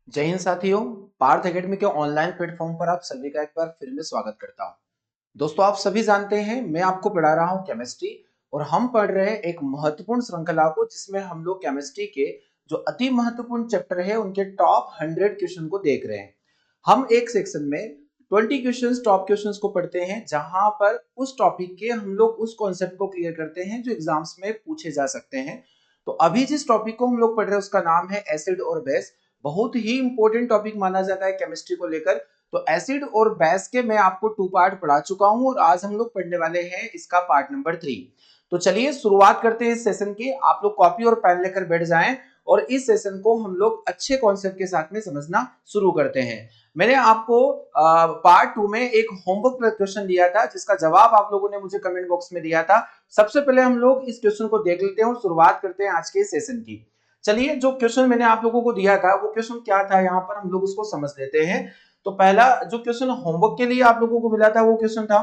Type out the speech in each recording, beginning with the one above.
जय हिंद साथियों। पार्थ एकेडमी के ऑनलाइन प्लेटफॉर्म पर आप सभी का एक बार फिर मैं स्वागत करता हूं। दोस्तों, आप सभी जानते हैं मैं आपको पढ़ा रहा हूं केमिस्ट्री और हम पढ़ रहे हैं एक महत्वपूर्ण श्रृंखला को जिसमें हम लोग केमिस्ट्री के जो अति महत्वपूर्ण चैप्टर है उनके टॉप 100 क्वेश्चन को देख रहे हैं। हम एक सेक्शन में 20 क्वेश्चंस टॉप क्वेश्चंस को पढ़ते हैं जहां पर उस टॉपिक के हम लोग उस कॉन्सेप्ट को क्लियर करते हैं जो एग्जाम्स में पूछे जा सकते हैं। तो अभी जिस टॉपिक को हम लोग पढ़ रहे हैं उसका नाम है एसिड और बेस। बहुत ही इंपॉर्टेंट टॉपिक माना जाता है केमिस्ट्री को लेकर। तो एसिड और बेस के मैं आपको 2 पार्ट पढ़ा चुका हूं और आज हम लोग पढ़ने वाले हैं इसका पार्ट नंबर 3। तो चलिए शुरुआत करते हैं इस सेशन की। आप लोग कॉपी और पेन लेकर बैठ जाएं और इस सेशन को हम लोग अच्छे कॉन्सेप्ट के साथ में समझना शुरू करते हैं। मैंने आपको पार्ट 2 में एक होमवर्क क्वेश्चन दिया था जिसका जवाब आप लोगों ने मुझे कमेंट बॉक्स में दिया था। सबसे पहले हम लोग इस क्वेश्चन को देख लेते हैं और शुरुआत करते हैं आज के सेशन की। चलिए, जो क्वेश्चन मैंने आप लोगों को दिया था वो क्वेश्चन क्या था, यहाँ पर हम लोग उसको समझ लेते हैं। तो पहला जो क्वेश्चन होमवर्क के लिए आप लोगों को मिला था वो क्वेश्चन था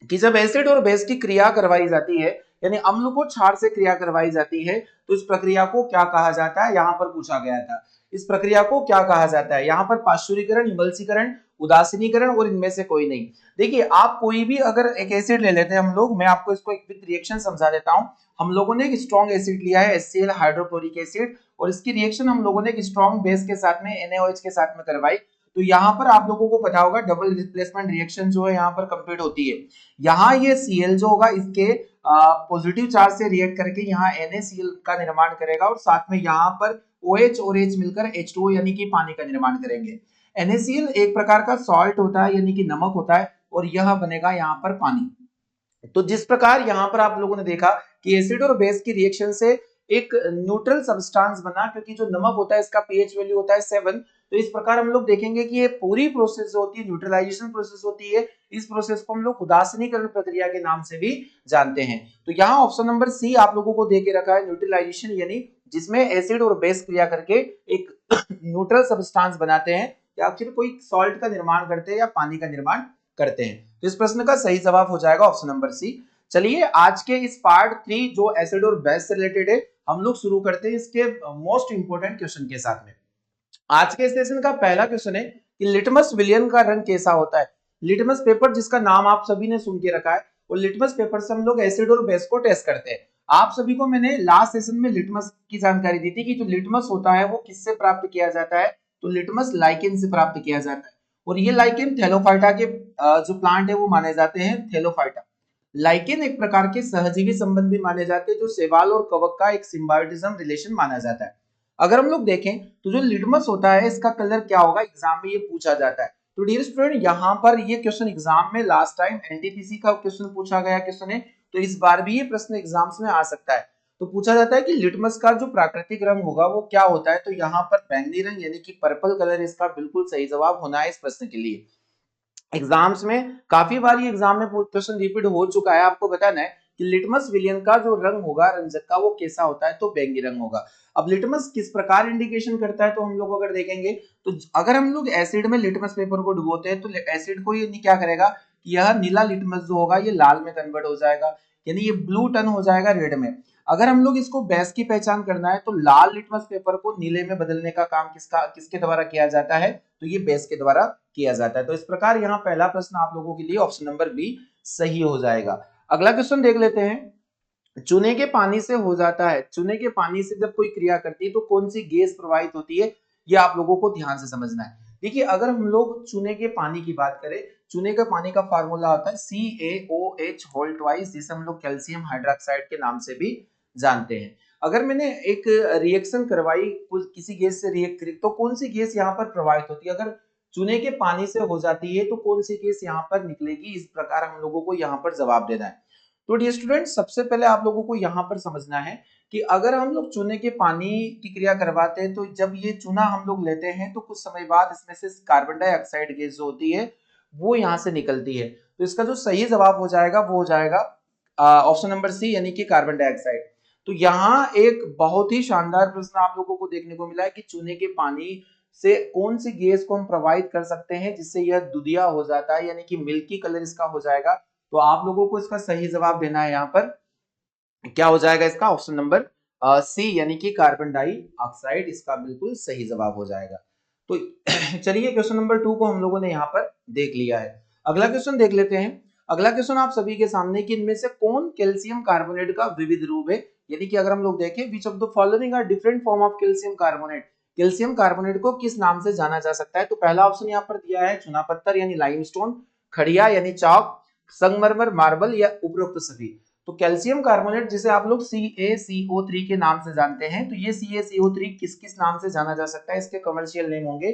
कि जब एसिड और बेस की क्रिया करवाई जाती है, यानी अम्ल को क्षार से क्रिया करवाई जाती है, तो इस प्रक्रिया को क्या कहा जाता है, यहाँ पर पूछा गया था। इस प्रक्रिया को क्या कहा जाता है, यहाँ पर पाश्चुरीकरण, इमल्सीकरण, उदासीनीकरण और इनमें से कोई नहीं। देखिए, आप कोई भी अगर एक एसिड ले लेते हैं हम लोग, मैं आपको इसको एक विद रिएक्शन समझा देता हूं। हम लोगों ने एक स्ट्रॉन्ग एसिड लिया है HCl हाइड्रोक्लोरिक एसिड और इसकी रिएक्शन हम लोगों ने एक स्ट्रॉन्ग बेस के साथ में NaOH के साथ में करवाई। तो यहाँ पर आप लोगों को पता होगा डबल रिप्लेसमेंट रिएक्शन जो है यहाँ पर कंप्लीट होती है। यहाँ ये Cl जो होगा इसके पॉजिटिव चार्ज से रिएक्ट करके यहाँ NaCl का निर्माण करेगा और साथ में यहाँ पर OH और H मिलकर H2O यानी कि पानी का निर्माण करेंगे। NaCl एक प्रकार का सॉल्ट होता है यानी कि नमक होता है और यह बनेगा यहाँ पर पानी। तो जिस प्रकार यहाँ पर आप लोगों ने देखा कि एसिड और बेस की रिएक्शन से एक न्यूट्रल सब्सटेंस बना, क्योंकि जो नमक होता है इसका पीएच वैल्यू होता है 7। तो इस प्रकार हम लोग देखेंगे कि ये पूरी प्रोसेस जो होती है न्यूट्रलाइजेशन प्रोसेस होती है। इस प्रोसेस को हम लोग उदासीनीकरण प्रक्रिया के नाम से भी जानते हैं। तो यहाँ ऑप्शन नंबर सी आप लोगों को दे के रखा है न्यूट्रलाइजेशन, यानी जिसमें एसिड और बेस क्रिया करके एक न्यूट्रल सब्सटेंस बनाते हैं या फिर कोई सॉल्ट का निर्माण करते हैं या पानी का निर्माण करते हैं। तो इस प्रश्न का सही जवाब हो जाएगा ऑप्शन नंबर सी। चलिए, आज के इस पार्ट 3 जो एसिड और बेस से रिलेटेड है हम लोग शुरू करते हैं इसके मोस्ट इंपोर्टेंट क्वेश्चन के साथ में। आज के सेशन का पहला क्वेश्चन है कि लिटमस विलयन का रंग कैसा होता है। लिटमस पेपर जिसका नाम आप सभी ने सुन के रखा है, और लिटमस पेपर से हम लोग एसिड और बेस को टेस्ट करते हैं। आप सभी को मैंने लास्ट सेशन में लिटमस की जानकारी दी थी कि जो लिटमस होता है वो किससे प्राप्त किया जाता है, तो लिटमस लाइकेन से प्राप्त किया जाता है। और ये लाइकेन थैलोफाइटा के जो प्लांट है वो माने जाते हैं थैलोफाइटा। लाइकेन एक प्रकार के सहजीवी संबंध भी माने जाते हैं जो शैवाल और कवक का एक सिम्बायोटिज्म रिलेशन माना जाता है। अगर हम लोग देखें तो जो लिटमस होता है इसका कलर क्या होगा, एग्जाम में ये पूछा जाता है। तो डियर स्टूडेंट, यहाँ पर ये क्वेश्चन एग्जाम में लास्ट टाइम एनटीपीसी का क्वेश्चन पूछा गया क्वेश्चन है, तो इस बार भी ये प्रश्न एग्जाम्स में आ सकता है। तो पूछा जाता है कि लिटमस का जो प्राकृतिक रंग होगा वो क्या होता है, तो यहाँ पर बैंगनी रंग यानी कि पर्पल कलर इसका बिल्कुल सही जवाब होना है इस प्रश्न के लिए। एग्जाम्स में काफी बार ये एग्जाम में क्वेश्चन रिपीट हो चुका है, आपको बताना है कि लिटमस विलियन का जो रंग होगा रंजक का वो कैसा होता है, तो बैंगनी रंग होगा। अब लिटमस किस प्रकार इंडिकेशन करता है, तो हम लोग अगर देखेंगे तो अगर हम लोग एसिड में लिटमस पेपर को डुबोते हैं तो एसिड को ये क्या करेगा कि यह नीला लिटमस जो होगा ये लाल में कन्वर्ट हो जाएगा, यानी ये ब्लू टर्न हो जाएगा रेड में। अगर हम लोग इसको बेस की पहचान करना है तो लाल लिटमस पेपर को नीले में बदलने का काम किसके द्वारा किया जाता है, तो ये बेस के द्वारा किया जाता है। तो इस प्रकार यहाँ पहला प्रश्न आप लोगों के लिए ऑप्शन नंबर बी सही हो जाएगा। अगला क्वेश्चन देख लेते हैं। चूने के पानी से हो जाता है, चूने के पानी से जब कोई क्रिया करती है तो कौन सी गैस प्रवाहित होती है, ये आप लोगों को ध्यान से समझना है। देखिए, अगर हम लोग चूने के पानी की बात करें, चूने का पानी का फार्मूला होता है CaOH होल ट्वाइस, जिसे हम लोग कैल्शियम हाइड्रोक्साइड के नाम से भी जानते हैं। अगर मैंने एक रिएक्शन करवाई किसी गैस से रिएक्ट करी तो कौन सी गैस यहाँ पर प्रवाहित होती है, अगर चूने के पानी से हो जाती है तो कौन सी गैस यहाँ पर निकलेगी, इस प्रकार हम लोगों को यहाँ पर जवाब देना है। तो डियर स्टूडेंट, सबसे पहले आप लोगों को यहाँ पर समझना है कि अगर हम लोग चूने के पानी की क्रिया करवाते हैं तो जब ये चूना हम लोग लेते हैं तो कुछ समय बाद इसमें से कार्बन डाइऑक्साइड गैस जो होती है वो यहाँ से निकलती है। तो इसका जो सही जवाब हो जाएगा वो हो जाएगा ऑप्शन नंबर सी, यानी कि कार्बन डाइऑक्साइड। तो यहाँ एक बहुत ही शानदार प्रश्न आप लोगों को देखने को मिला है कि चूने के पानी से कौन सी गैस को हम प्रोवाइड कर सकते हैं जिससे यह दुधिया हो जाता है, यानी कि मिल्की कलर इसका हो जाएगा। तो आप लोगों को इसका सही जवाब देना है, यहाँ पर क्या हो जाएगा इसका ऑप्शन नंबर सी, यानी कि कार्बन डाइऑक्साइड इसका बिल्कुल सही जवाब हो जाएगा। तो चलिए क्वेश्चन नंबर 2 को हम लोगों ने यहाँ पर देख लिया है। अगला क्वेश्चन देख लेते हैं। अगला क्वेश्चन आप सभी के सामने कि इनमें से कौन कैल्शियम कार्बोनेट का विविध रूप है, यानी कि अगर हम लोग देखें which of the following are different form of calcium carbonate, calcium carbonate को किस नाम से जाना जा सकता है। तो पहला ऑप्शन यहाँ पर दिया है चुना पत्थर यानी लाइमस्टोन, खड़िया यानी चॉक, संगमरमर मार्बल या उपरोक्त सभी। तो कैल्शियम कार्बोनेट जिसे आप लोग CaCO3 के नाम से जानते हैं, तो ये CaCO3 किस किस नाम से जाना जा सकता है, इसके कमर्शियल नेम होंगे।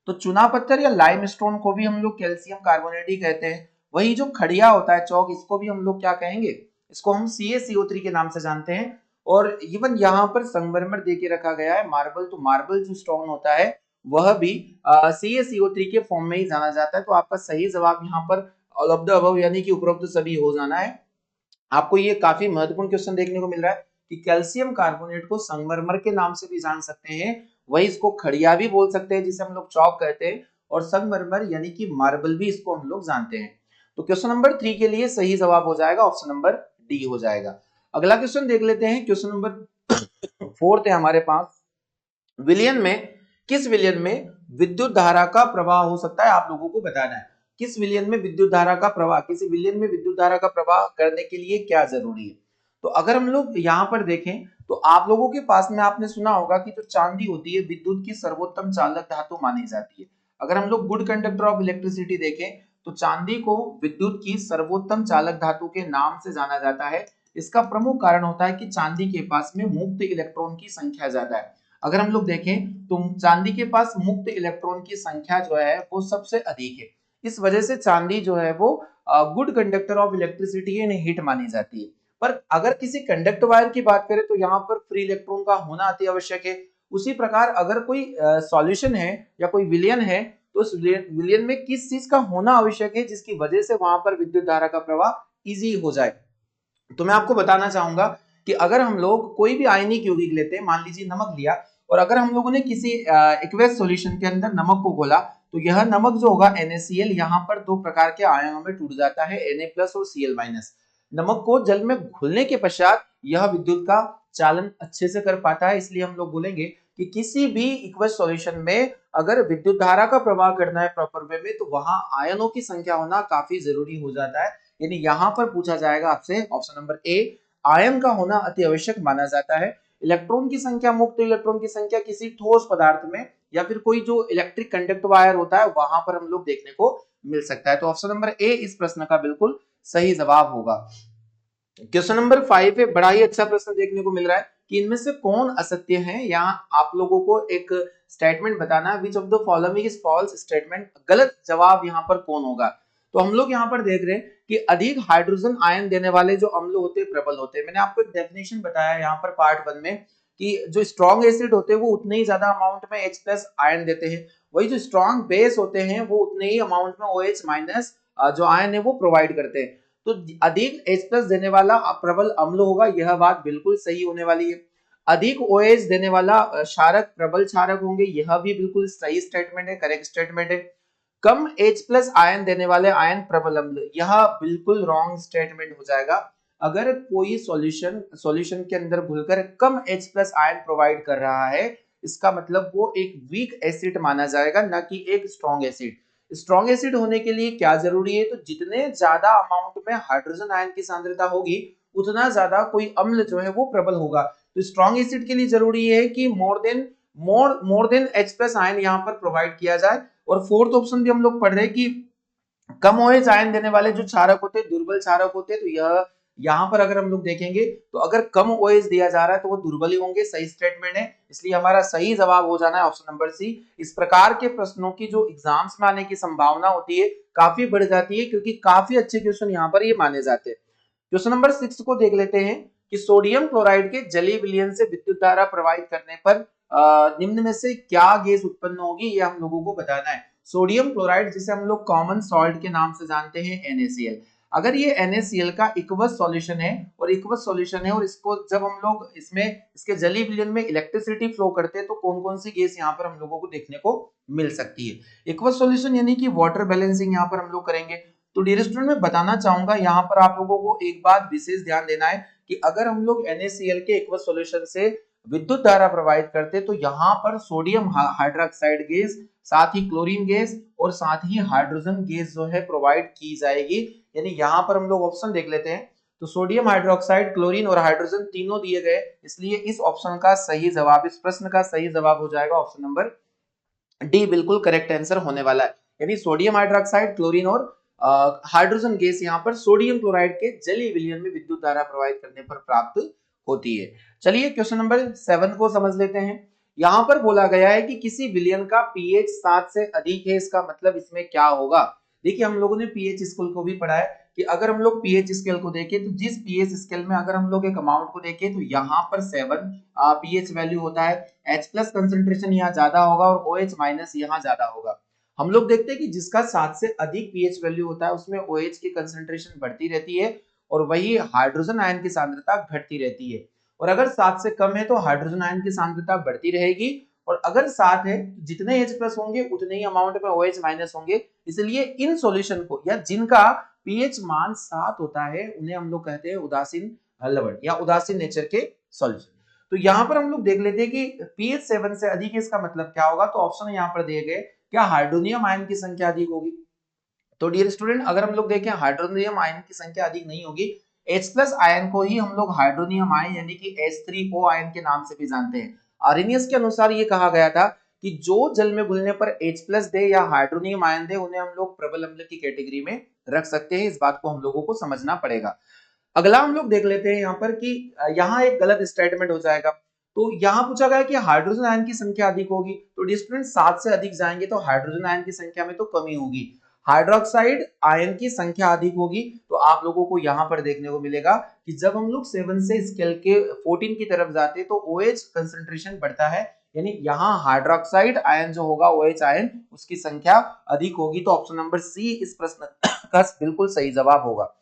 तो चुना पत्थर या लाइमस्टोन को भी हम लोग कैल्शियम कार्बोनेट ही कहते हैं। वही जो खड़िया होता है चौक, इसको भी हम लोग क्या कहेंगे, इसको हम CaCO3 के नाम से जानते हैं। और इवन यहाँ पर संगमरमर दे के रखा गया है मार्बल, तो मार्बल जो स्टोन होता है वह भी CaCO3 के फॉर्म में ही जाना जाता है। तो आपका सही जवाब यहाँ पर ऑल ऑफ द अबव यानी कि उपरोक्त सभी हो जाना है। आपको ये काफी महत्वपूर्ण क्वेश्चन देखने को मिल रहा है कि कैल्शियम कार्बोनेट को संगमरमर के नाम से भी जान सकते हैं, वही इसको खड़िया भी बोल सकते हैं जिसे हम लोग चौक कहते हैं, और संगमरमर यानी कि मार्बल भी इसको हम लोग जानते हैं। तो क्वेश्चन नंबर 3 के लिए सही जवाब हो जाएगा ऑप्शन नंबर डी हो जाएगा। अगला क्वेश्चन देख लेते हैं। क्वेश्चन नंबर 4 है हमारे पास। विलयन में किस विलयन में विद्युत धारा का प्रवाह हो सकता है, आप लोगों को बताना है। किस विलयन में विद्युत धारा का प्रवाह, किसी विलयन में विद्युत धारा का प्रवाह करने के लिए क्या जरूरी है। तो अगर हम लोग यहाँ पर देखें तो आप लोगों के पास में आपने सुना होगा कि जो चांदी होती है विद्युत की सर्वोत्तम चालक धातु मानी जाती है। अगर हम लोग गुड कंडक्टर ऑफ इलेक्ट्रिसिटी देखें तो चांदी को विद्युत की सर्वोत्तम चालक धातु के नाम से जाना जाता है। इसका प्रमुख कारण होता है कि चांदी के पास में मुक्त इलेक्ट्रॉन की संख्या ज्यादा है। अगर हम लोग देखें तो चांदी के पास मुक्त इलेक्ट्रॉन की संख्या जो है वो सबसे अधिक है। इस वजह से चांदी जो है वो गुड कंडक्टर ऑफ इलेक्ट्रिसिटी यानी हीट मानी जाती है। पर अगर किसी कंडक्टर वायर की बात करें तो यहाँ पर फ्री इलेक्ट्रॉन का होना अति आवश्यक है। उसी प्रकार अगर कोई सॉल्यूशन है या कोई विलयन है तो उस विलयन में किस चीज का होना आवश्यक है जिसकी वजह से वहां पर विद्युत धारा का प्रवाह इजी हो जाए। तो मैं आपको बताना चाहूंगा कि अगर हम लोग कोई भी आयनिक यौगिक लेते हैं, मान लीजिए नमक लिया, और अगर हम लोगों ने किसी एक्वेस सॉल्यूशन के अंदर नमक को घोला तो यह नमक जो होगा NaCl यहाँ पर दो प्रकार के आयनों में टूट जाता है, Na+ और Cl-। नमक को जल में घुलने के पश्चात यह विद्युत का चालन अच्छे से कर पाता है। इसलिए हम लोग बोलेंगे कि किसी भी एक्वेस सॉल्यूशन में अगर विद्युत धारा का प्रवाह करना है प्रॉपर वे में तो वहां आयनों की संख्या होना काफी जरूरी हो जाता है। यानी यहाँ पर पूछा जाएगा आपसे ऑप्शन नंबर ए, आयन का होना अति आवश्यक माना जाता है। इलेक्ट्रॉन की संख्या, मुक्त इलेक्ट्रॉन की संख्या किसी ठोस पदार्थ में या फिर कोई जो इलेक्ट्रिक कंडक्ट वायर होता है वहां पर हम लोग देखने को मिल सकता है। तो ऑप्शन नंबर ए इस प्रश्न का बिल्कुल सही जवाब होगा। क्वेश्चन नंबर 5 है, बड़ा ही अच्छा प्रश्न देखने को मिल रहा है कि इनमें से कौन असत्य है। यहाँ आप लोगों को एक स्टेटमेंट बताना है, which of the following is false statement, गलत जवाब यहाँ पर कौन होगा। तो हम लोग यहाँ पर देख रहे हैं कि अधिक हाइड्रोजन आयन देने वाले जो अम्ल होते हैं प्रबल होते हैं। मैंने आपको एक डेफिनेशन बताया यहाँ पर पार्ट 1 में कि जो स्ट्रॉन्ग एसिड होते हैं वो उतने ही ज्यादा अमाउंट में H+ आयन देते हैं, वही जो स्ट्रॉन्ग बेस होते हैं वो उतने ही अमाउंट में OH- जो आयन है वो प्रोवाइड करते हैं। तो अधिक H+ देने वाला प्रबल अम्ल होगा, यह बात बिल्कुल सही होने वाली है। अधिक OH देने वाला क्षारक प्रबल क्षारक होंगे, यह भी बिल्कुल सही स्टेटमेंट है, करेक्ट स्टेटमेंट है। कम H+ आयन देने वाले आयन प्रबल अम्ल, यह बिल्कुल रॉन्ग स्टेटमेंट हो जाएगा। अगर कोई सॉल्यूशन के अंदर घुलकर कम H+ आयन प्रोवाइड कर रहा है इसका मतलब वो एक वीक एसिड माना जाएगा, ना कि एक स्ट्रॉन्ग एसिड। स्ट्रॉन्ग एसिड होने के लिए क्या जरूरी है, तो जितने ज्यादा अमाउंट में हाइड्रोजन आयन की सांद्रता होगी उतना ज्यादा कोई अम्ल जो है वो प्रबल होगा। तो स्ट्रॉन्ग एसिड के लिए जरूरी है कि मोर देन H+ आयन यहाँ पर प्रोवाइड किया जाए। और फोर्थ ऑप्शन भी हम लोग पढ़ रहे हैं कि कम OH आयन देने वाले जो क्षारक होते हैं दुर्बल क्षारक होते हैं। तो यह यहाँ पर अगर हम लोग देखेंगे तो अगर कम OH दिया जा रहा है तो वो दुर्बल ही होंगे, सही स्टेटमेंट है। इसलिए हमारा सही जवाब हो जाना है ऑप्शन नंबर सी। इस प्रकार के प्रश्नों की जो एग्जाम्स में आने की संभावना होती है काफी बढ़ जाती है क्योंकि काफी अच्छे क्वेश्चन यहाँ पर ये माने जाते हैं। क्वेश्चन नंबर 6 को देख लेते हैं कि सोडियम क्लोराइड के जलीय विलयन से विद्युत धारा प्रवाहित करने पर निम्न में से क्या गैस उत्पन्न होगी, ये हम लोगों को बताना है। सोडियम क्लोराइड जिसे हम लोग कॉमन सॉल्ट के नाम से जानते हैं NaCl, अगर ये NaCl का इक्वस सॉल्यूशन है और इसको जब हम लोग इसमें इसके जलीय विलयन में इलेक्ट्रिसिटी फ्लो करते हैं तो कौन कौन सी गैस यहाँ पर हम लोगों को देखने को मिल सकती है। इक्वस सॉल्यूशन यानी कि वाटर बैलेंसिंग यहाँ पर हम लोग करेंगे। तो डियर स्टूडेंट मैं बताना चाहूंगा यहाँ पर आप लोगों को एक बात विशेष ध्यान देना है कि अगर हम लोग NaCl के इक्वस सॉल्यूशन से विद्युत धारा प्रवाहित करते तो यहाँ पर सोडियम हाइड्रोक्साइड गैस साथ ही क्लोरीन गैस और साथ ही हाइड्रोजन गैस जो है प्रोवाइड की जाएगी। यानी यहाँ पर हम लोग ऑप्शन देख लेते हैं, तो सोडियम हाइड्रोक्साइड, क्लोरीन और हाइड्रोजन तीनों दिए गए, इसलिए इस ऑप्शन का सही जवाब, इस प्रश्न का सही जवाब हो जाएगा ऑप्शन नंबर डी, बिल्कुल करेक्ट आंसर होने वाला है। यानी सोडियम हाइड्रोक्साइड, क्लोरीन और हाइड्रोजन गैस यहाँ पर सोडियम क्लोराइड के जलीय विलयन में विद्युत धारा प्रवाहित करने पर प्राप्त होती है। चलिए क्वेश्चन नंबर 7 को समझ लेते हैं। यहाँ पर बोला गया है कि किसी विलयन का पीएच 7 से अधिक है, इसका मतलब इसमें क्या होगा। देखिए हम लोगों ने पीएच स्केल को भी पढ़ा है कि अगर हम लोग पीएच स्केल को देखें तो जिस पीएच स्केल में अगर हम लोग एक अमाउंट को देखें तो यहाँ पर 7 पीएच वैल्यू होता है, H प्लस कंसेंट्रेशन यहाँ ज्यादा होगा और OH माइनस यहाँ ज्यादा होगा। हम लोग देखते हैं कि जिसका 7 से अधिक पीएच वैल्यू होता है उसमें OH की कंसेंट्रेशन बढ़ती रहती है और वही हाइड्रोजन आयन की सांद्रता घटती रहती है। और अगर 7 से कम है तो हाइड्रोजन आयन की सांद्रता बढ़ती रहेगी, और अगर 7 है जितने H प्लस होंगे उतने ही अमाउंट में OH माइनस होंगे। इसलिए इन सॉल्यूशन को या जिनका पीएच मान 7 होता है उन्हें हम लोग कहते हैं उदासीन लवण या उदासीन नेचर के सॉल्यूशन। तो यहाँ पर हम लोग देख लेते हैं कि पीएच 7 से अधिक है, इसका मतलब क्या होगा। तो ऑप्शन यहाँ पर दिए गए, क्या हाइड्रोनियम आयन की संख्या अधिक होगी। तो डियर स्टूडेंट अगर हम लोग देखें हाइड्रोनियम आयन की संख्या अधिक नहीं होगी, H प्लस आयन को ही हम लोग हाइड्रोनियम आयन यानी कि H3O आयन के नाम से भी जानते हैं। आर्रेनियस के अनुसार ये कहा गया था कि जो जल में घुलने पर H प्लस दे या हाइड्रोनियम आयन दे उन्हें हम लोग प्रबल अम्ल की कैटेगरी में रख सकते हैं। इस बात को हम लोगों को समझना पड़ेगा। अगला हम लोग देख लेते हैं यहाँ पर कि यहाँ एक गलत स्टेटमेंट हो जाएगा। तो यहाँ पूछा गया कि हाइड्रोजन आयन की संख्या अधिक होगी, तो स्टूडेंट 7 से अधिक जाएंगे तो हाइड्रोजन आयन की संख्या में तो कमी होगी, हाइड्रोक्साइड आयन की संख्या अधिक होगी। तो आप लोगों को यहाँ पर देखने को मिलेगा कि जब हम लोग 7 से स्केल के 14 की तरफ जाते हैं तो OH कंसंट्रेशन बढ़ता है, यानी यहाँ हाइड्रोक्साइड आयन जो होगा OH आयन उसकी संख्या अधिक होगी। तो ऑप्शन नंबर सी इस प्रश्न का बिल्कुल सही जवाब होगा।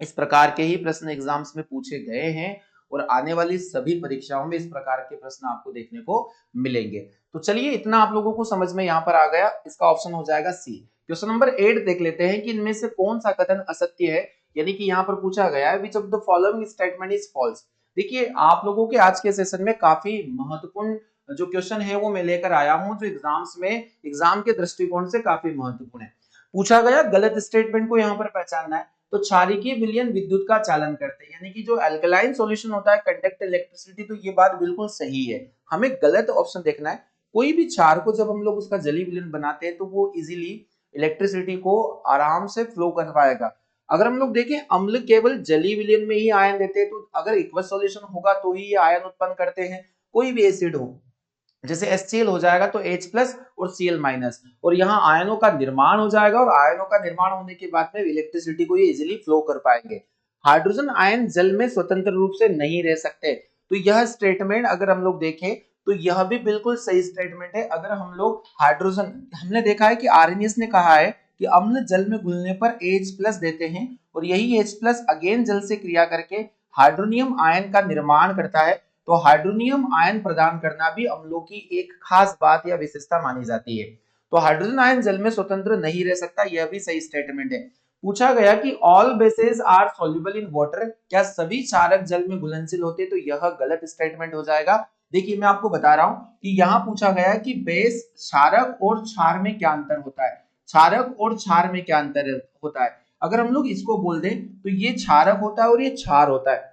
इस प्रकार के ही प्रश्न एग्जाम्स में पूछे गए हैं और आने वाली सभी परीक्षाओं में इस प्रकार के प्रश्न आपको देखने को मिलेंगे। तो चलिए इतना आप लोगों को समझ में यहाँ पर आ गया, इसका ऑप्शन हो जाएगा सी। क्वेश्चन नंबर 8 देख लेते हैं कि इनमें से कौन सा कथन असत्य है। यानी कि यहाँ पर पूछा गया है which of the following statement is false. देखिए आप लोगों के आज के सेशन में काफी महत्वपूर्ण जो क्वेश्चन है वो मैं लेकर आया हूं, जो एग्जाम्स में एग्जाम के दृष्टिकोण से काफी महत्वपूर्ण है। पूछा गया गलत स्टेटमेंट को यहाँ पर पहचानना है। तो क्षारीकीय विलयन विद्युत का चालन करते हैं, यानी कि जो अल्कलाइन सॉल्यूशन होता है कंडक्ट इलेक्ट्रिसिटी, तो ये बात बिल्कुल सही है। हमें गलत ऑप्शन देखना है। कोई भी क्षार को जब हम लोग उसका जलीय विलयन बनाते हैं तो वो इजीली इलेक्ट्रिसिटी को आराम से फ्लो कर पाएगा। अगर हम लोग देखें अम्ल केवल जलीय विलयन में ही आयन देते हैं, तो अगर एक्वस सॉल्यूशन होगा तो ही ये आयन उत्पन्न करते हैं। कोई भी एसिड हो जैसे HCl हो जाएगा तो H प्लस और Cl माइनस, और यहाँ आयनों का निर्माण हो जाएगा और आयनों का निर्माण होने के बाद में इलेक्ट्रिसिटी को ये इजीली फ्लो कर पाएंगे। हाइड्रोजन आयन जल में स्वतंत्र रूप से नहीं रह सकते, तो यह स्टेटमेंट अगर हम लोग देखें तो यह भी बिल्कुल सही स्टेटमेंट है। अगर हम लोग हाइड्रोजन, हमने देखा है कि आर्रेनियस ने कहा है कि अम्ल जल में घुलने पर H प्लस देते हैं और यही H प्लस अगेन जल से क्रिया करके हाइड्रोनियम आयन का निर्माण करता है। तो हाइड्रोनियम आयन प्रदान करना भी अम्लों की एक खास बात या विशेषता मानी जाती है। तो हाइड्रोजन आयन जल में स्वतंत्र नहीं रह सकता, यह भी सही स्टेटमेंट है। पूछा गया कि all bases are soluble in water, क्या सभी क्षारक जल में घुलनशील होते, तो यह गलत स्टेटमेंट हो जाएगा। देखिए मैं आपको बता रहा हूं कि यहाँ पूछा गया है कि बेस क्षारक और क्षार में क्या अंतर होता है, क्षारक और क्षार में क्या अंतर होता है। अगर हम लोग इसको बोल दें तो ये क्षारक होता है और ये क्षार होता है।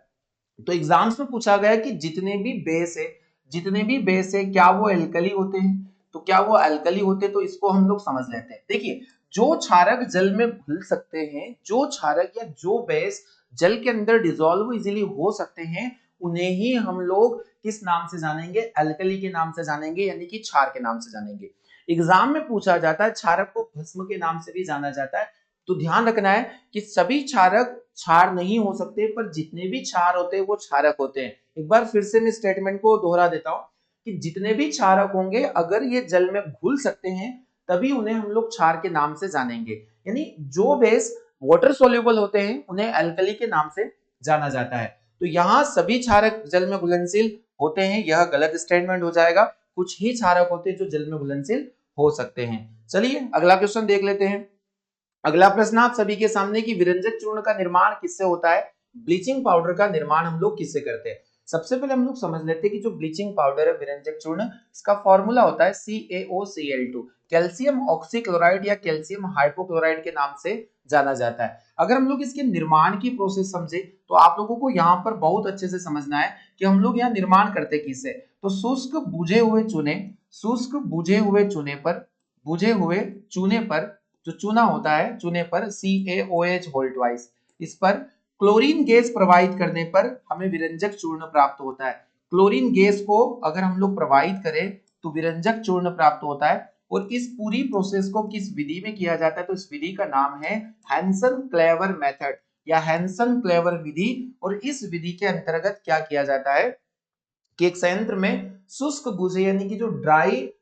तो एग्जाम्स में पूछा गया कि जितने भी बेस है क्या वो एल्कली होते हैं, तो क्या वो एल्कली होते, तो इसको हम लोग समझ लेते हैं। देखिए जो क्षारक जल में घुल सकते हैं, जो क्षारक या जो बेस जल के अंदर डिसॉल्व इजीली हो सकते हैं, उन्हें ही हम लोग किस नाम से जानेंगे, एल्कली के नाम से जानेंगे, यानी कि क्षार के नाम से जानेंगे। एग्जाम में पूछा जाता है क्षारक को भस्म के नाम से भी जाना जाता है। तो ध्यान रखना है कि सभी क्षारक क्षार नहीं हो सकते, पर जितने भी क्षार होते हैं वो क्षारक होते हैं। एक बार फिर से मैं स्टेटमेंट को दोहरा देता हूं कि जितने भी क्षारक होंगे अगर ये जल में घुल सकते हैं तभी उन्हें हम लोग क्षार के नाम से जानेंगे। यानी जो बेस वाटर सोल्यूबल होते हैं उन्हें एल्कली के नाम से जाना जाता है। तो यहाँ सभी क्षारक जल में घुलनशील होते हैं, यह गलत स्टेटमेंट हो जाएगा। कुछ ही क्षारक होते हैं जो जल में घुलनशील हो सकते हैं। चलिए अगला क्वेश्चन देख लेते हैं। अगला प्रश्न आप सभी के सामने कि विरंजक चूर्ण का निर्माण किससे होता है, ब्लीचिंग पाउडर का निर्माण हम लोग किससे करते हैं। सबसे पहले हम लोग समझ लेते हैं कि जो ब्लीचिंग पाउडर है विरंजक चूर्ण, इसका फॉर्मूला होता है CaOCl2, कैल्शियम ऑक्सीक्लोराइड या कैल्शियम हाइपोक्लोराइड के नाम से जाना जाता है। अगर हम लोग इसके निर्माण की प्रोसेस समझे तो आप लोगों को यहाँ पर बहुत अच्छे से समझना है कि हम लोग यहाँ निर्माण करते किससे। तो शुष्क बुझे हुए चूने, शुष्क बुझे हुए चूने पर, जो चूना होता है चूने पर CaOH होल ट्वाइस, इस पर क्लोरीन गैस प्रवाहित करने पर हमें विरंजक चूर्ण प्राप्त होता है। क्लोरीन गैस को अगर हम लोग प्रवाहित करें तो विरंजक चूर्ण प्राप्त होता है। और इस पूरी प्रोसेस को किस विधि में किया जाता है, तो इस विधि का नाम है हैंसन क्लेवर मेथड या हैंसन क्लेवर विधि। और इस विधि के अंतर्गत क्या किया जाता है कि एक संयंत्र में शुष्क बुझे यानी कि जो ड्राई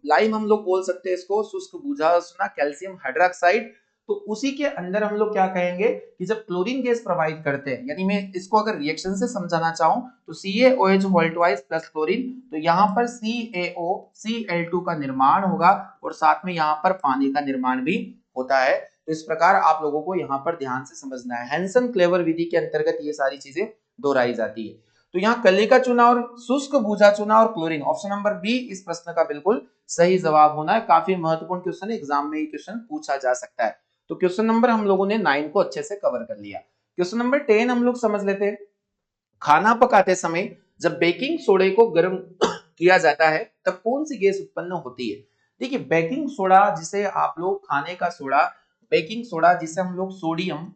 लाइम हम लोग बोल सकते हैं इसको, शुष्क बुझा सुना कैल्शियम हाइड्रोक्साइड, तो उसी के अंदर हम लोग क्या कहेंगे कि जब क्लोरीन गैस प्रोवाइड करते हैं, यानी मैं इसको अगर रिएक्शन से समझाना चाहूं तो CaOH whole twice plus chlorine, तो यहाँ पर CaOCl2 का निर्माण होगा और साथ में यहाँ पर पानी का निर्माण भी होता है। तो इस प्रकार आप लोगों को यहाँ पर ध्यान से समझना है, हैंसन क्लेवर विधि के अंतर्गत ये सारी चीजें दोहराई जाती है। तो यहाँ कलिका चूना और शुष्क भूजा चूना और क्लोरीन, ऑप्शन नंबर बी इस प्रश्न का बिल्कुल सही जवाब होना है। काफी महत्वपूर्ण क्वेश्चन है, एग्जाम में ये क्वेश्चन पूछा जा सकता है। तो क्वेश्चन नंबर हम लोगों ने 9 को अच्छे से कवर कर लिया। क्वेश्चन नंबर 10 हम लोग समझ लेते हैं। खाना पकाते समय जब बेकिंग सोडे को गर्म किया जाता है तब कौन सी गैस उत्पन्न होती है। देखिए बेकिंग सोडा जिसे आप लोग खाने का सोडा, बेकिंग सोडा जिसे हम लोग सोडियम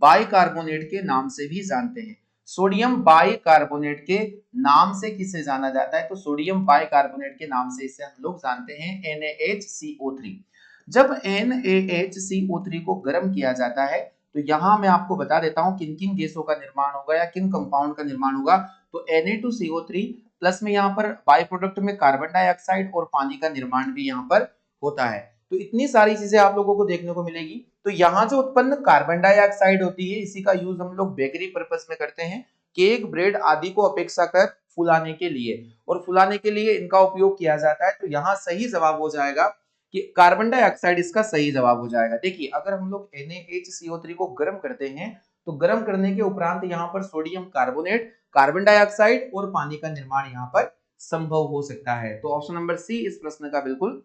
बाइकार्बोनेट के नाम से भी जानते हैं, सोडियम बाइकार्बोनेट के नाम से किसे जाना जाता है, तो सोडियम बाइकार्बोनेट के नाम से इसे हम लोग जानते हैं NaHCO3। जब NaHCO3 को गर्म किया जाता है तो यहां मैं आपको बता देता हूं किन किन गैसों का निर्माण होगा या किन कंपाउंड का निर्माण होगा। तो Na2CO3 प्लस में यहाँ पर बाई प्रोडक्ट में कार्बन डाइऑक्साइड और पानी का निर्माण भी यहाँ पर होता है। तो इतनी सारी चीजें आप लोगों को देखने को मिलेगी। तो यहाँ जो उत्पन्न कार्बन डाइऑक्साइड होती है इसी का यूज हम लोग बेकरी पर्पस में करते हैं, केक ब्रेड आदि को अपेक्षा कर फुलाने के लिए, और फुलाने के लिए इनका उपयोग किया जाता है। तो यहाँ सही जवाब हो जाएगा कि कार्बन डाइऑक्साइड इसका सही जवाब हो जाएगा। देखिए अगर हम लोग NaHCO3 को गर्म करते हैं तो गर्म करने के उपरांत यहाँ पर सोडियम कार्बोनेट, कार्बन डाइऑक्साइड और पानी का निर्माण यहाँ पर संभव हो सकता है। तो ऑप्शन नंबर सी इस प्रश्न का बिल्कुल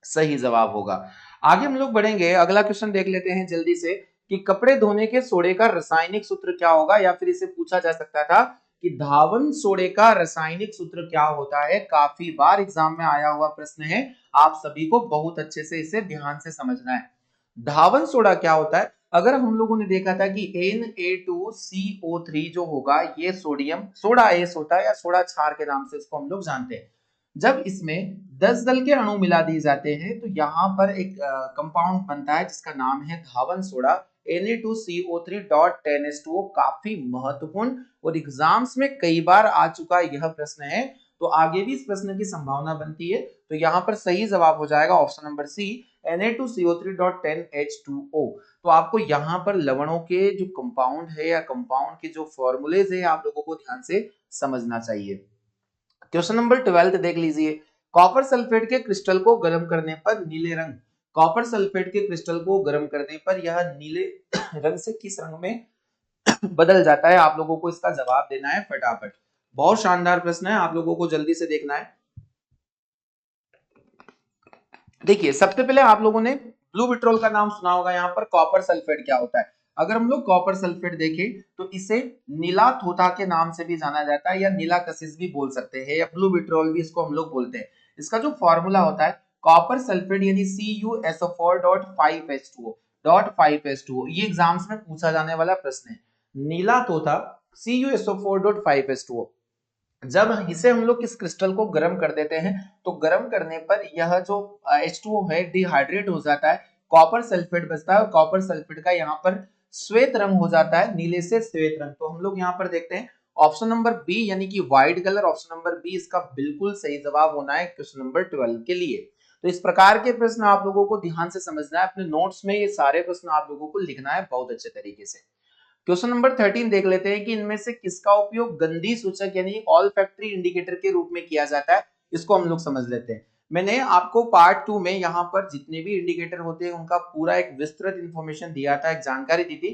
सही जवाब होगा। आगे हम लोग बढ़ेंगे, अगला क्वेश्चन देख लेते हैं जल्दी से कि कपड़े धोने के सोडे का रासायनिक सूत्र क्या होगा, या फिर इसे पूछा जा सकता था कि धावन सोडे का रासायनिक सूत्र क्या होता है। काफी बार एग्जाम में आया हुआ प्रश्न है, आप सभी को बहुत अच्छे से इसे ध्यान से समझना है। धावन सोडा क्या होता है, अगर हम लोगों ने देखा था कि Na2CO3 जो होगा ये सोडियम सोडा एस होता है या सोडा क्षार के नाम से इसको हम लोग जानते हैं। जब इसमें 10 दल के अणु मिला दिए जाते हैं तो यहाँ पर एक कंपाउंड बनता है जिसका नाम है धावन सोडा Na2CO3.10H2O। काफी महत्वपूर्ण और एग्जाम्स में कई बार आ चुका यह प्रश्न है, तो आगे भी इस प्रश्न की संभावना बनती है। तो यहाँ पर सही जवाब हो जाएगा ऑप्शन नंबर सी Na2CO3.10H2O। तो आपको यहाँ पर लवणों के जो कंपाउंड है या कंपाउंड के जो फॉर्मूलेज है आप लोगों को ध्यान से समझना चाहिए। क्वेश्चन नंबर 12 देख लीजिए। कॉपर सल्फेट के क्रिस्टल को गर्म करने पर नीले रंग, कॉपर सल्फेट के क्रिस्टल को गर्म करने पर यह नीले रंग से किस रंग में बदल जाता है, आप लोगों को इसका जवाब देना है फटाफट। बहुत शानदार प्रश्न है, आप लोगों को जल्दी से देखना है। देखिए सबसे पहले आप लोगों ने ब्लू विट्रोल का नाम सुना होगा, यहाँ पर कॉपर सल्फेट क्या होता है। अगर हम लोग कॉपर सल्फेट देखें तो इसे नीला थोथा के नाम से भी जाना जाता है या नीला कशिश भी बोल सकते हैं या ब्लू विट्रोल भी इसको हम लोग बोलते हैं। इसका जो फॉर्मूला होता है कॉपर सल्फेट यानी CuSO4.5H2O, ये एग्जाम्स में पूछा जाने वाला प्रश्न है। नीला थोथा CuSO4.5H2O, जब इसे हम लोग किस क्रिस्टल को गर्म कर देते हैं तो गर्म करने पर यह जो H2O है डिहाइड्रेट हो जाता है, कॉपर सल्फेट बचता है और कॉपर सल्फेट का यहाँ पर श्वेत रंग हो जाता है, नीले से श्वेत रंग। तो हम लोग यहाँ पर देखते हैं ऑप्शन नंबर बी यानी कि white colour, option number B इसका बिल्कुल सही जवाब होना है क्वेश्चन नंबर 12 के लिए। तो इस प्रकार के प्रश्न आप लोगों को ध्यान से समझना है, अपने नोट्स में ये सारे प्रश्न आप लोगों को लिखना है बहुत अच्छे तरीके से। क्वेश्चन नंबर 13 देख लेते हैं कि इनमें से किसका उपयोग गंधी सूचक यानी ऑल फैक्ट्री इंडिकेटर के रूप में किया जाता है, इसको हम लोग समझ लेते हैं। मैंने आपको पार्ट 2 में यहाँ पर जितने भी इंडिकेटर होते हैं उनका पूरा एक विस्तृत इंफॉर्मेशन दिया था, एक जानकारी दी थी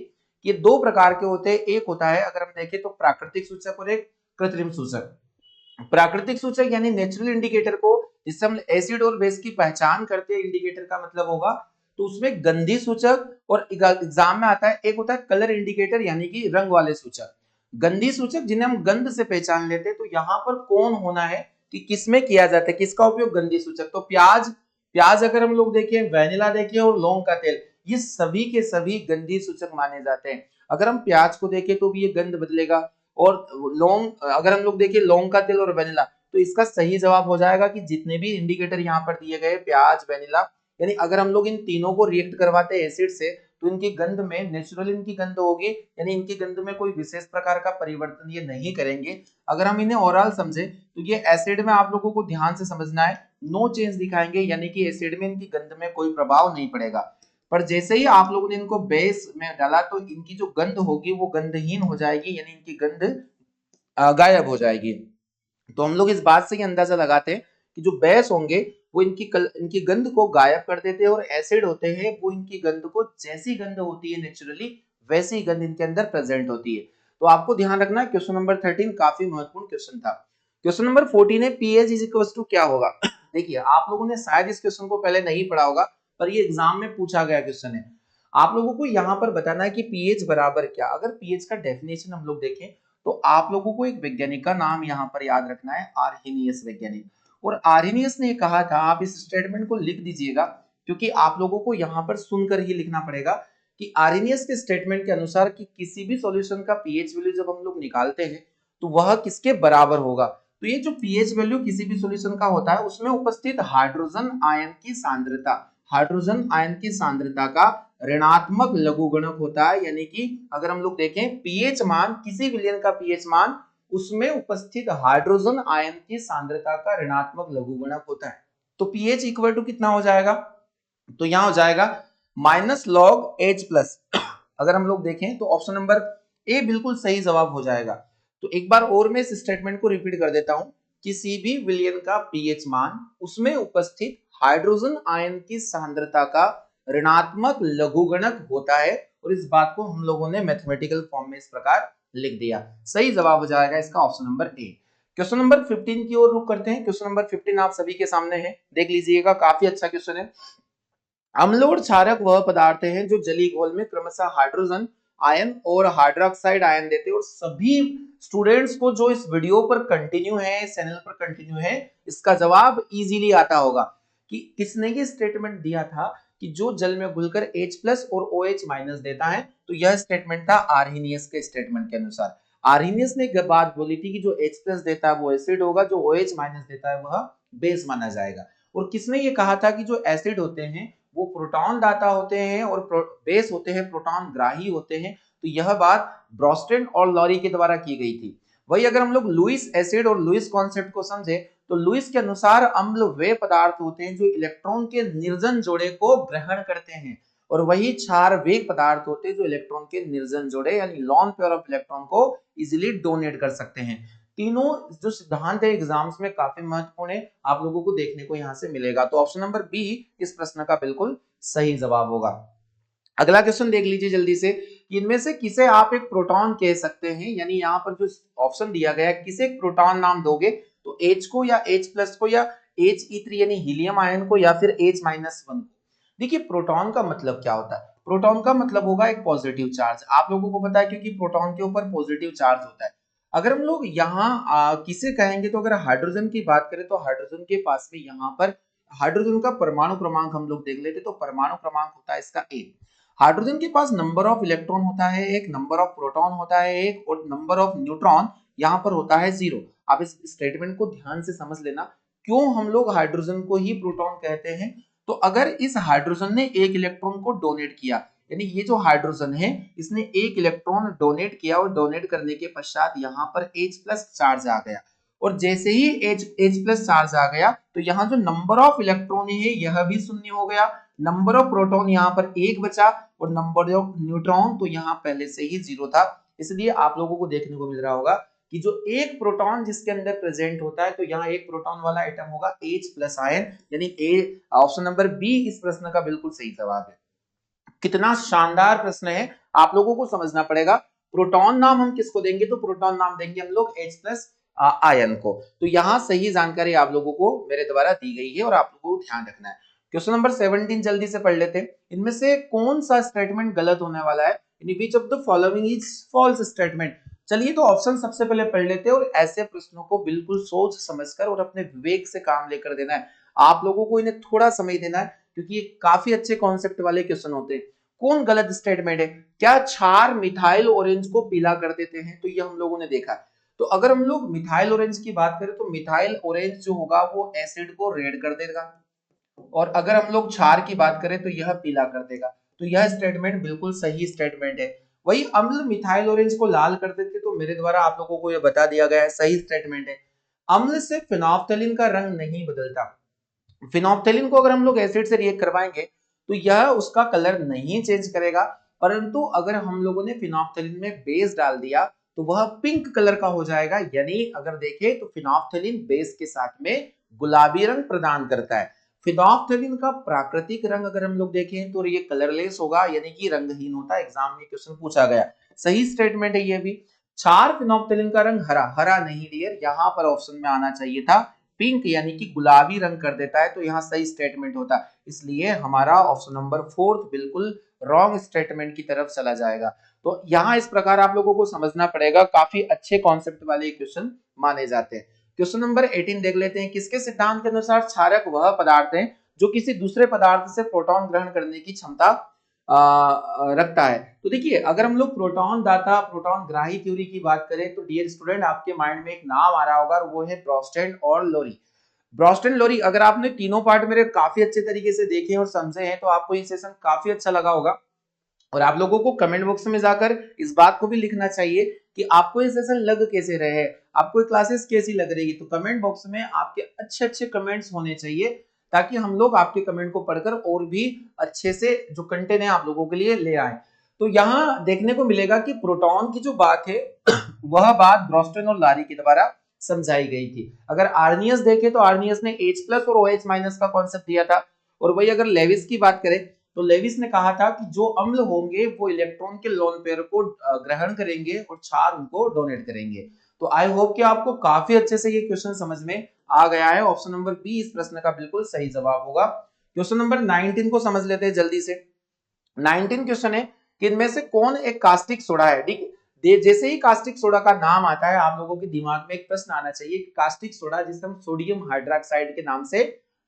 कि ये दो प्रकार के होते हैं। एक होता है अगर हम देखें तो प्राकृतिक सूचक और एक कृत्रिम सूचक। प्राकृतिक सूचक यानी नेचुरल इंडिकेटर को, जिससे हम एसिड और बेस की पहचान करते हैं, इंडिकेटर का मतलब होगा, तो उसमें गंधी सूचक और एग्जाम में आता है एक होता है कलर इंडिकेटर यानी कि रंग वाले सूचक। गंधी सूचक जिन्हें हम गंध से पहचान लेते हैं, तो यहाँ पर कौन होना है कि किसमें किया जाता है, किसका उपयोग गंधी सूचक, तो प्याज, प्याज अगर हम लोग देखें, वेनिला देखें और लौंग का तेल, ये सभी के सभी गंधी सूचक माने जाते हैं। अगर हम प्याज को देखें तो भी ये गंध बदलेगा, और लौंग अगर हम लोग देखिए लौंग का तेल और वेनिला, तो इसका सही जवाब हो जाएगा कि जितने भी इंडिकेटर यहाँ पर दिए गए प्याज वेनिला, यानी अगर हम लोग इन तीनों को रिएक्ट करवाते हैं एसिड से, तो इनकी गंध में नेचुरल इनकी गंध होगी, यानी इनकी गंध में कोई विशेष प्रकार का परिवर्तन ये नहीं करेंगे। अगर हम इन्हें ओवरऑल समझे तो ये एसिड में आप लोगों को ध्यान से समझना है, नो चेंज दिखाएंगे, यानी कि एसिड में इनकी गंध में कोई प्रभाव नहीं पड़ेगा। पर जैसे ही आप लोगों ने इनको बेस में डाला तो इनकी जो गंध होगी वो गंधहीन हो जाएगी, यानी इनकी गंध गायब हो जाएगी। तो हम लोग इस बात से ही अंदाजा लगाते हैं कि जो बेस होंगे वो इनकी गंध को गायब कर देते हैं, और एसिड होते हैं वो इनकी गंध को, जैसी गंध होती है नेचुरली वैसी गंध इनके अंदर प्रेजेंट होती है। तो आपको ध्यान रखना है, क्वेश्चन नंबर 13 काफी महत्वपूर्ण क्वेश्चन था। क्वेश्चन नंबर 14 है पीएच इज इक्वल टू क्या होगा। देखिए आप लोगों ने शायद इस क्वेश्चन को पहले नहीं पढ़ा होगा, पर ये एग्जाम में पूछा गया क्वेश्चन है। आप लोगों को यहाँ पर बताना है कि पीएच बराबर क्या। अगर पीएच का डेफिनेशन हम लोग देखें तो आप लोगों को एक वैज्ञानिक का नाम यहाँ पर याद रखना है, आर्हेनियस वैज्ञानिक। और आर्हेनियस ने कहा था, आप इस स्टेटमेंट को लिख दीजिएगा क्योंकि आप लोगों को यहाँ पर सुनकर ही लिखना पड़ेगा, कि आर्हेनियस के स्टेटमेंट के अनुसार कि किसी भी सॉल्यूशन का पीएच वैल्यू जब हम लोग निकालते हैं तो वह किसके बराबर होगा। तो ये जो पीएच वैल्यू किसी भी सॉल्यूशन का होता है उसमें उपस्थित हाइड्रोजन आयन की सांद्रता, हाइड्रोजन आयन की सांद्रता का ऋणात्मक लघुगणक होता है। यानी कि अगर हम लोग देखें पीएच मान, किसी विलयन का पीएच मान, उसमें उपस्थित हाइड्रोजन आयन की सांद्रता का ऋणात्मक लघुगणक होता है। तो पीएच इक्वल टू कितना हो जाएगा, तो यहां हो जाएगा माइनस लॉग एच प्लस। अगर हम लोग देखें तो ऑप्शन नंबर ए बिल्कुल सही जवाब हो जाएगा। तो एक बार और मैं इस स्टेटमेंट को रिपीट कर देता हूं, किसी भी विलयन का पीएच मान, उसमें उपस्थित हाइड्रोजन आयन की सांद्रता का ऋणात्मक लघुगणक होता है। और इस बात को हम लोगों ने मैथमेटिकल फॉर्म में इस प्रकार लिख दिया। सही जवाब हो जाएगा इसका option number A. Question number 15 की ओर रुख करते हैं। क्वेश्चन नंबर 15 आप सभी के सामने है, देख लीजिएगा, काफी अच्छा क्वेश्चन है। अम्ल और क्षारक वह पदार्थ हैं जो जलीय घोल में क्रमशः हाइड्रोजन आयन और हाइड्रोक्साइड आयन देते हैं। और सभी स्टूडेंट्स को जो इस वीडियो पर कंटिन्यू है, चैनल पर कंटिन्यू है, इसका जवाब इजीली आता होगा कि किसने ये स्टेटमेंट दिया था कि जो जल में घुलकर H प्लस और OH माइनस देता है। तो यह स्टेटमेंट था आर्हेनियस के स्टेटमेंट के अनुसार। आर्हेनियस ने एक बात बोली थी कि जो H प्लस देता है वो एसिड होगा, जो OH माइनस देता है वह बेस माना जाएगा। और किसने ये कहा था कि जो एसिड होते हैं वो प्रोटॉन दाता होते हैं और बेस होते हैं प्रोटॉन ग्राही होते हैं। तो यह बात ब्रोस्टेन और लॉरी के द्वारा की गई थी। वही अगर हम लोग लुईस एसिड और लुईस कॉन्सेप्ट को समझे तो लुईस के अनुसार अम्ल वे पदार्थ होते हैं जो इलेक्ट्रॉन के निर्जन जोड़े को ग्रहण करते हैं, और वही क्षार वे पदार्थ होते हैं जो इलेक्ट्रॉन के निर्जन जोड़े यानी लॉन पेयर ऑफ इलेक्ट्रॉन को इजीली डोनेट कर सकते हैं। तीनों जो सिद्धांत है एग्जाम्स में काफी महत्वपूर्ण है, आप लोगों को देखने को यहां से मिलेगा। तो ऑप्शन नंबर बी इस प्रश्न का बिल्कुल सही जवाब होगा। अगला क्वेश्चन देख लीजिए जल्दी से, इनमें से किसे आप एक प्रोटॉन कह सकते हैं, यानी यहाँ पर जो ऑप्शन दिया गया है किसे एक प्रोटॉन नाम दोगे, तो H को या H प्लस को या He3 यानी हीलियम आयन को या फिर H-1 को। देखिए प्रोटॉन का मतलब क्या होता है, प्रोटॉन का मतलब होगा एक पॉजिटिव चार्ज। आप लोगों को पता है क्योंकि प्रोटॉन के ऊपर पॉजिटिव चार्ज होता है। अगर हम लोग यहाँ किसे कहेंगे, तो अगर हाइड्रोजन की बात करें तो हाइड्रोजन के पास में यहाँ पर हाइड्रोजन का परमाणु क्रमांक हम लोग देख लेते, तो परमाणु क्रमांक होता है इसका 1। हाइड्रोजन के पास नंबर ऑफ इलेक्ट्रॉन होता है एक, नंबर ऑफ प्रोटॉन होता है एक, और नंबर ऑफ न्यूट्रॉन यहाँ पर होता है 0। आप इस स्टेटमेंट को ध्यान से समझ लेना, क्यों हम लोग हाइड्रोजन को ही प्रोटॉन कहते हैं। तो अगर इस हाइड्रोजन ने एक इलेक्ट्रॉन को डोनेट किया, यानी ये जो हाइड्रोजन है इसने एक इलेक्ट्रॉन डोनेट किया, और डोनेट करने के पश्चात यहाँ पर H प्लस चार्ज आ गया, और जैसे ही H प्लस चार्ज आ गया तो यहाँ जो नंबर ऑफ इलेक्ट्रॉन है यह भी शून्य हो गया, नंबर ऑफ प्रोटॉन यहाँ पर 1 बचा, और नंबर ऑफ न्यूट्रॉन तो यहाँ पहले से ही 0 था। इसलिए आप लोगों को देखने को मिल रहा होगा कि जो एक प्रोटॉन जिसके अंदर प्रेजेंट होता है, तो यहाँ एक प्रोटॉन वाला आइटम होगा H प्लस आयन, यानी ऑप्शन नंबर बी इस प्रश्न का बिल्कुल सही जवाब है। कितना शानदार प्रश्न है, आप लोगों को समझना पड़ेगा। प्रोटॉन नाम हम किसको देंगे, तो प्रोटॉन नाम देंगे हम लोग H+ आयन को। तो यहाँ सही जानकारी आप लोगों को मेरे द्वारा दी गई है और आप लोगों को ध्यान रखना है। क्वेश्चन नंबर 17 जल्दी से पढ़ लेते हैं। इनमें से कौन सा स्टेटमेंट गलत होने वाला है? In which of the following is false statement. चलिए तो ऑप्शन सबसे पहले पढ़ लेते हैं और ऐसे प्रश्नों को बिल्कुल सोच समझकर और अपने विवेक से काम लेकर देना है। आप लोगों को इन्हें थोड़ा समय देना है क्योंकि ये काफी अच्छे कॉन्सेप्ट वाले क्वेश्चन होते हैं। कौन गलत स्टेटमेंट है? क्या क्षार मिथाइल ऑरेंज को पीला कर देते हैं? तो ये हम लोगों ने देखा। तो अगर हम लोग मिथाइल ऑरेंज की बात करें तो मिथाइल ऑरेंज जो होगा वो एसिड को रेड कर देगा, और अगर हम लोग क्षार की बात करें तो यह पीला कर देगा। तो यह स्टेटमेंट बिल्कुल सही स्टेटमेंट है। वही अम्ल मिथाइल ऑरेंज को लाल कर देते, तो मेरे द्वारा आप लोगों को यह बता दिया गया है, सही स्टेटमेंट है। अम्ल से फिनोल्फ्थालीन का रंग नहीं बदलता। फिनोल्फ्थालीन को अगर हम लोग एसिड से रिएक्ट करवाएंगे तो यह उसका कलर नहीं चेंज करेगा, परंतु अगर हम लोगों ने फिनोल्फ्थालीन में बेस डाल दिया तो वह पिंक कलर का हो जाएगा। यानी अगर देखें तो फिनोल्फ्थालीन बेस के साथ में गुलाबी रंग प्रदान करता है। फिनोल्फ्थालीन का प्राकृतिक रंग अगर हम लोग देखें तो ये कलरलेस होगा, यानी कि रंगहीन होता है। एग्जाम में क्वेश्चन पूछा गया, सही स्टेटमेंट है ये भी। क्षार फिनोल्फ्थालीन का रंग हरा हरा नहीं डियर, यहाँ पर ऑप्शन में आना चाहिए था पिंक, यानी कि गुलाबी रंग कर देता है, तो यहाँ सही स्टेटमेंट होता। इसलिए हमारा ऑप्शन नंबर 4 बिल्कुल रॉन्ग स्टेटमेंट की तरफ चला जाएगा। तो यहाँ इस प्रकार आप लोगों को समझना पड़ेगा, काफी अच्छे कॉन्सेप्ट वाले क्वेश्चन माने जाते हैं। क्वेश्चन नंबर 18 देख लेते हैं। किसके सिद्धांत के अनुसार क्षारक वह पदार्थ है जो किसी दूसरे पदार्थ से प्रोटॉन ग्रहण करने की क्षमता रखता है? तो देखिए, अगर हम लोग प्रोटॉन दाता प्रोटॉन ग्राही थ्योरी की बात करें तो डियर स्टूडेंट आपके माइंड में एक नाम आ रहा होगा और वो है ब्रोस्टेन और लोरी। ब्रोस्टेन लोरी, अगर आपने तीनों पार्ट मेरे काफी अच्छे तरीके से देखे और समझे हैं तो आपको ये सेशन काफी अच्छा लगा होगा। और आप लोगों को कमेंट बॉक्स में जाकर इस बात को भी लिखना चाहिए कि आपको ये सेशन लग कैसे रहे, आपको ये क्लासेस कैसी लग रही है। तो कमेंट बॉक्स में आपके अच्छे अच्छे कमेंट्स होने चाहिए ताकि हम लोग आपके कमेंट को पढ़कर और भी अच्छे से जो कंटेंट है आप लोगों के लिए ले आए। तो यहाँ देखने को मिलेगा कि प्रोटॉन की जो बात है वह बात ब्रोस्टन और लारी के द्वारा समझाई गई थी। अगर आर्नियस देखें तो आर्नियस ने H+ और OH- का कॉन्सेप्ट दिया था। और वही अगर लेविस की बात करें तो लेविस ने कहा था कि जो अम्ल होंगे वो इलेक्ट्रॉन के लोन पेयर को ग्रहण करेंगे और क्षार उनको डोनेट करेंगे। तो आई होप कि आपको काफी अच्छे से ये क्वेश्चन समझ में आ गया है। ऑप्शन नंबर बी इस प्रश्न का बिल्कुल सही जवाब होगा। क्वेश्चन नंबर 19 को समझ लेते हैं जल्दी से। 19 क्वेश्चन है कि इनमें से कौन एक कास्टिक सोडा है? ठीक है, जैसे ही कास्टिक सोडा का नाम आता है आप लोगों के दिमाग में एक प्रश्न आना चाहिए कि कास्टिक सोडा जिसे हम सोडियम हाइड्रोक्साइड के नाम से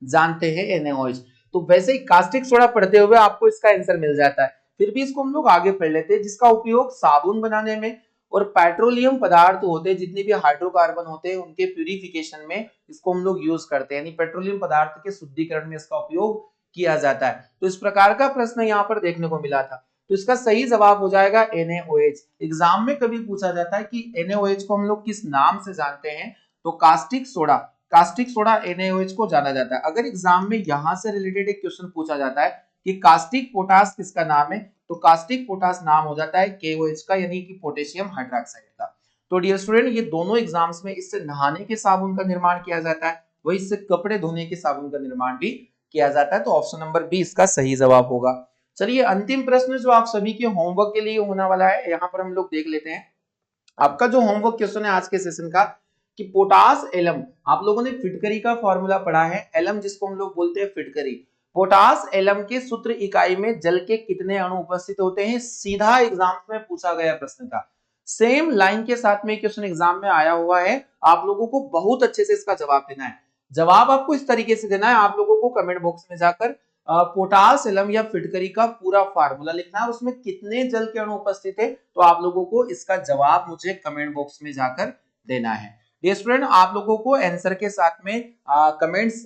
जानते हैं NaOH। तो वैसे ही कास्टिक सोडा पढ़ते हुए आपको इसका आंसर मिल जाता है, फिर भी इसको हम लोग आगे पढ़ लेते हैं। जिसका उपयोग साबुन बनाने में और पेट्रोलियम पदार्थ होते हैं, जितने भी हाइड्रोकार्बन होते हैं उनके प्यूरिफिकेशन में इसको हम लोग यूज करते हैं, यानी पेट्रोलियम पदार्थ के शुद्धिकरण में इसका उपयोग किया जाता है। तो इस प्रकार का प्रश्न यहाँ पर देखने को मिला था। तो इसका सही जवाब हो जाएगा NaOH। एग्जाम में कभी पूछा जाता है कि NaOH को हम लोग किस नाम से जानते हैं, तो caustic soda, caustic soda NaOH को जाना जाता है। अगर एग्जाम में यहां से रिलेटेड एक क्वेश्चन पूछा जाता है कि कास्टिक पोटास किसका नाम है, तो कास्टिक पोटास नाम हो जाता है KOH का, यानी कि पोटेशियम हाइड्रोक्साइड का। तो डियर स्टूडेंट ये दोनों एग्जाम्स में इससे नहाने के साबुन का निर्माण किया जाता है, वही इससे कपड़े धोने के साबुन का निर्माण भी किया जाता है। तो ऑप्शन नंबर बी इसका सही जवाब होगा। चलिए अंतिम प्रश्न जो आप सभी के होमवर्क के लिए होने वाला है, यहाँ पर हम लोग देख लेते हैं। आपका जो होमवर्क क्वेश्चन है आज के सेशन का कि पोटास एलम, आप लोगों ने फिटकरी का फॉर्मूला पढ़ा है, एलम जिसको हम लोग बोलते हैं फिटकरी। पोटास एलम के सूत्र इकाई में जल के कितने अणु उपस्थित होते हैं? सीधा एग्जाम में पूछा गया प्रश्न था, सेम लाइन के साथ में क्वेश्चन एग्जाम में आया हुआ है। आप लोगों को बहुत अच्छे से इसका जवाब देना है। जवाब आपको इस तरीके से देना है, आप लोगों को कमेंट बॉक्स में जाकर पोटास एलम या फिटकरी का पूरा फार्मूला लिखना है, उसमें कितने जल के अणु उपस्थित है, तो आप लोगों को इसका जवाब मुझे कमेंट बॉक्स में जाकर देना है। डियर स्टूडेंट आप लोगों को आंसर के साथ में कमेंट्स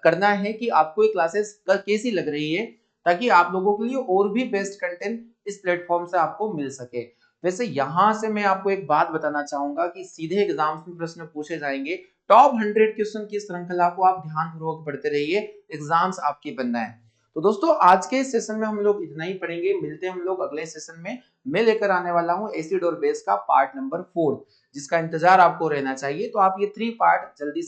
करना है कि आपको ये क्लासेस कैसी लग रही है, ताकि आप लोगों के लिए और भी बेस्ट कंटेंट इस प्लेटफॉर्म से आपको मिल सके। वैसे यहां से मैं आपको एक बात बताना चाहूंगा कि सीधे एग्जाम्स में प्रश्न पूछे जाएंगे। टॉप 100 क्वेश्चन की श्रृंखला को आप ध्यानपूर्वक पढ़ते रहिए, एग्जाम्स आपकी बनना है। तो दोस्तों आज के इस सेशन में हम लोग इतना ही पढ़ेंगे, मिलते हैं हम लोग अगले सेशन में। मैं लेकर आने वाला हूं एसिड और बेस का पार्ट नंबर 4, जिसका इंतजार आपको रहना चाहिए। तो आप ये 3 पार्ट जल्दी